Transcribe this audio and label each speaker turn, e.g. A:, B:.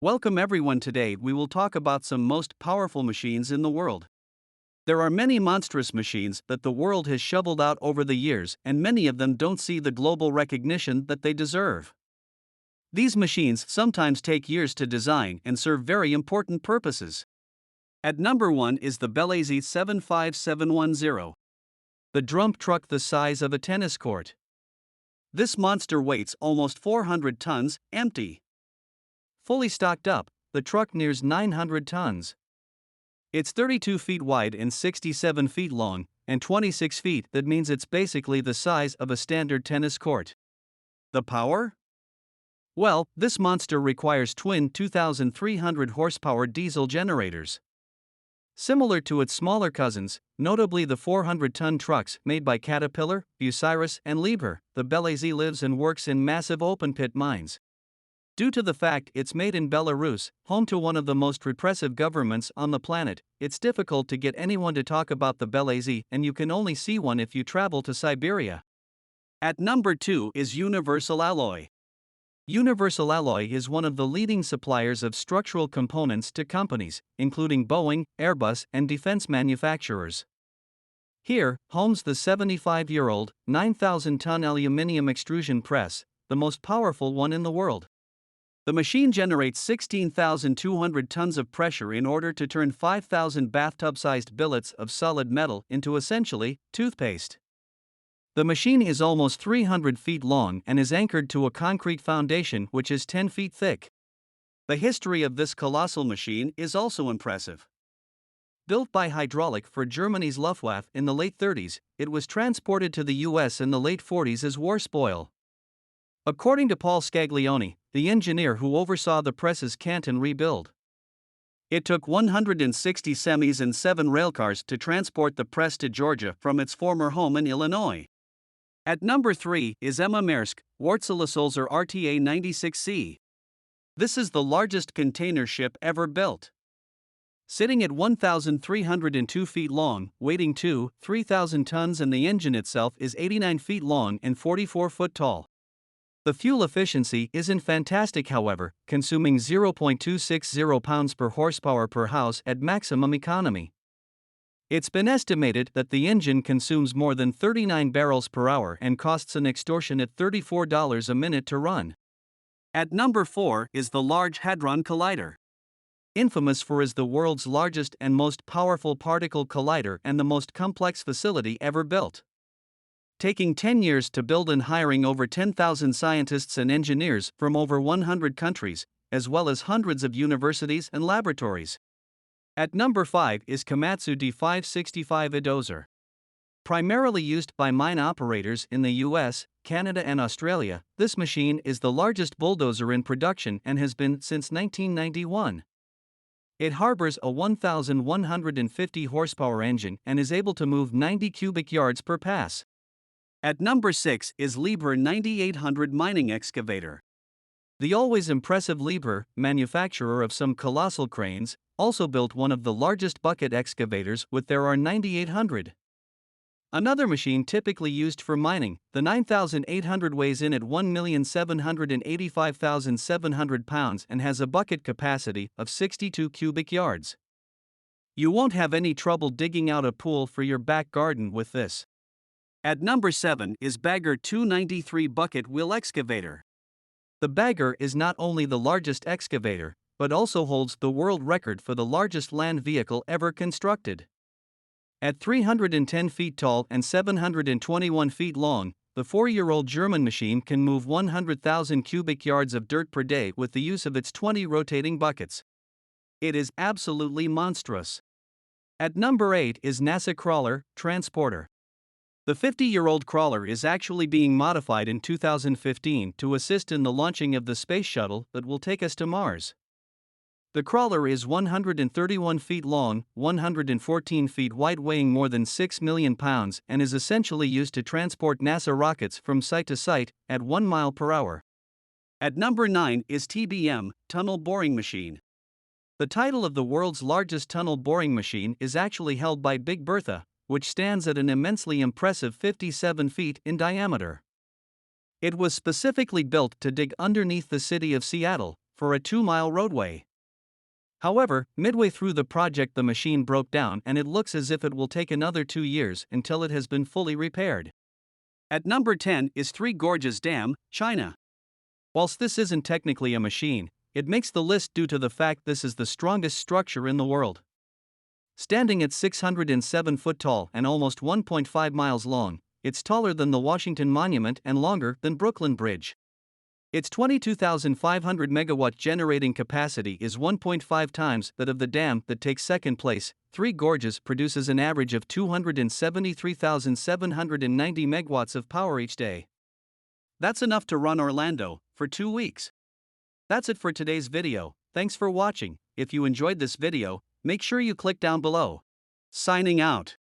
A: Welcome everyone. Today we will talk about some most powerful machines in the world. There are many monstrous machines that the world has shoveled out over the years, and many of them don't see the global recognition that they deserve. These machines sometimes take years to design and serve very important purposes. At number 1 is the Belazy 75710. The dump truck the size of a tennis court. This monster weighs almost 400 tons, empty. Fully stocked up, the truck nears 900 tons. It's 32 feet wide and 67 feet long, and 26 feet. That means it's basically the size of a standard tennis court. The power? Well, this monster requires twin 2,300 horsepower diesel generators. Similar to its smaller cousins, notably the 400-ton trucks made by Caterpillar, Bucyrus, and Liebherr, the Belazy lives and works in massive open-pit mines. Due to the fact it's made in Belarus, home to one of the most repressive governments on the planet, it's difficult to get anyone to talk about the Belazy, and you can only see one if you travel to Siberia. At number 2 is Universal Alloy. Universal Alloy is one of the leading suppliers of structural components to companies, including Boeing, Airbus, and defense manufacturers. Here, homes the 75-year-old, 9,000-ton aluminium extrusion press, the most powerful one in the world. The machine generates 16,200 tons of pressure in order to turn 5,000 bathtub-sized billets of solid metal into essentially toothpaste. The machine is almost 300 feet long and is anchored to a concrete foundation which is 10 feet thick. The history of this colossal machine is also impressive. Built by hydraulic for Germany's Luftwaffe in the late 30s, it was transported to the US in the late 40s as war spoil. According to Paul Scaglione, the engineer who oversaw the press's Canton rebuild, it took 160 semis and 7 railcars to transport the press to Georgia from its former home in Illinois. At number 3 is Emma Maersk, Wartzelosulzer RTA 96C. This is the largest container ship ever built. Sitting at 1,302 feet long, weighing 3,000 tons, and the engine itself is 89 feet long and 44 foot tall. The fuel efficiency isn't fantastic, however, consuming 0.260 pounds per horsepower per house at maximum economy. It's been estimated that the engine consumes more than 39 barrels per hour and costs an extortionate $34 a minute to run. At number 4 is the Large Hadron Collider. Infamous for is the world's largest and most powerful particle collider and the most complex facility ever built. Taking 10 years to build and hiring over 10,000 scientists and engineers from over 100 countries, as well as hundreds of universities and laboratories. At number 5 is Komatsu D565 Edozer. Primarily used by mine operators in the US, Canada, and Australia, this machine is the largest bulldozer in production and has been since 1991. It harbors a 1,150 horsepower engine and is able to move 90 cubic yards per pass. At number 6 is Liebherr 9800 mining excavator. The always impressive Liebherr, manufacturer of some colossal cranes, also built one of the largest bucket excavators with their R9800. Another machine typically used for mining, the 9800 weighs in at 1,785,700 pounds and has a bucket capacity of 62 cubic yards. You won't have any trouble digging out a pool for your back garden with this. At number 7 is Bagger 293 bucket wheel excavator. The Bagger is not only the largest excavator, but also holds the world record for the largest land vehicle ever constructed. At 310 feet tall and 721 feet long, the 4-year-old German machine can move 100,000 cubic yards of dirt per day with the use of its 20 rotating buckets. It is absolutely monstrous. At number 8 is NASA Crawler Transporter. The 50-year-old crawler is actually being modified in 2015 to assist in the launching of the space shuttle that will take us to Mars. The crawler is 131 feet long, 114 feet wide, weighing more than 6 million pounds, and is essentially used to transport NASA rockets from site to site at 1 mile per hour. At number 9 is TBM, Tunnel Boring Machine. The title of the world's largest tunnel boring machine is actually held by Big Bertha, which stands at an immensely impressive 57 feet in diameter. It was specifically built to dig underneath the city of Seattle, for a 2-mile roadway. However, midway through the project, the machine broke down and it looks as if it will take another 2 years until it has been fully repaired. At number 10 is Three Gorges Dam, China. Whilst this isn't technically a machine, it makes the list due to the fact this is the strongest structure in the world. Standing at 607 foot tall and almost 1.5 miles long, it's taller than the Washington Monument and longer than Brooklyn Bridge. Its 22,500 megawatt generating capacity is 1.5 times that of the dam that takes second place. Three Gorges produces an average of 273,790 megawatts of power each day. That's enough to run Orlando for 2 weeks. That's it for today's video. Thanks for watching. If you enjoyed this video, make sure you click down below. Signing out.